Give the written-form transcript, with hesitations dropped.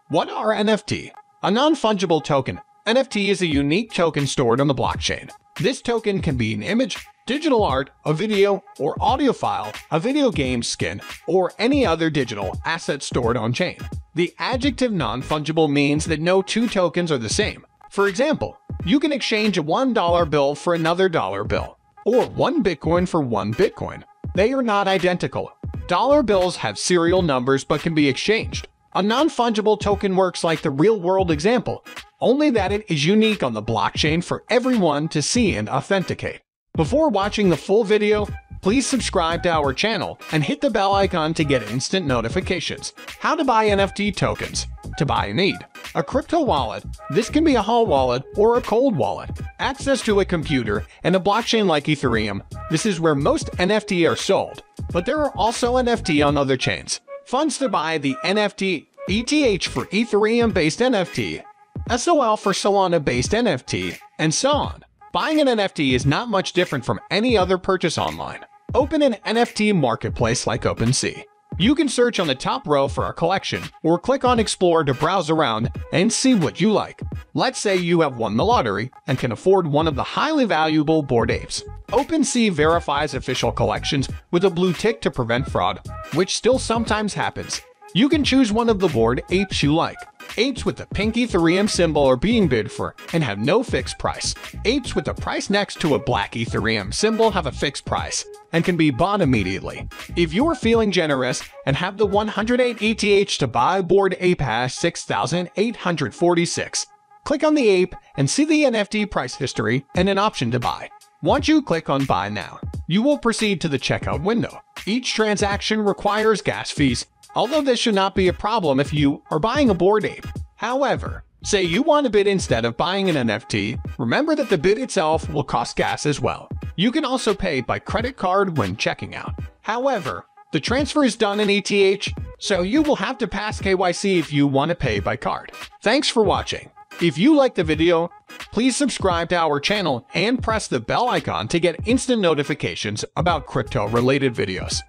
What are NFT? A non-fungible token. NFT is a unique token stored on the blockchain. This token can be an image, digital art, a video or audio file, a video game skin, or any other digital asset stored on-chain. The adjective non-fungible means that no two tokens are the same. For example, you can exchange a $1 bill for another dollar bill, or one Bitcoin for one Bitcoin. They are not identical. Dollar bills have serial numbers but can be exchanged. A non-fungible token works like the real-world example, only that it is unique on the blockchain for everyone to see and authenticate. Before watching the full video, please subscribe to our channel and hit the bell icon to get instant notifications. How to buy NFT tokens. To buy, you need a crypto wallet. This can be a hot wallet or a cold wallet. Access to a computer and a blockchain like Ethereum. This is where most NFT are sold, but there are also NFT on other chains. Funds to buy the NFT, ETH for Ethereum-based NFT, SOL for Solana-based NFT, and so on. Buying an NFT is not much different from any other purchase online. Open an NFT marketplace like OpenSea. You can search on the top row for a collection, or click on Explore to browse around and see what you like. Let's say you have won the lottery and can afford one of the highly valuable Bored Apes. OpenSea verifies official collections with a blue tick to prevent fraud, which still sometimes happens. You can choose one of the Bored Apes you like. Apes with the pink Ethereum symbol are being bid for and have no fixed price. Apes with the price next to a black Ethereum symbol have a fixed price and can be bought immediately. If you are feeling generous and have the 108 ETH to buy, Bored Ape has 6,846. Click on the ape and see the NFT price history and an option to buy. Once you click on Buy Now, you will proceed to the checkout window. Each transaction requires gas fees, although this should not be a problem if you are buying a Bored Ape. However, say you want to bid instead of buying an NFT, remember that the bid itself will cost gas as well. You can also pay by credit card when checking out. However, the transfer is done in ETH, so you will have to pass KYC if you want to pay by card. Thanks for watching. If you liked the video, please subscribe to our channel and press the bell icon to get instant notifications about crypto-related videos.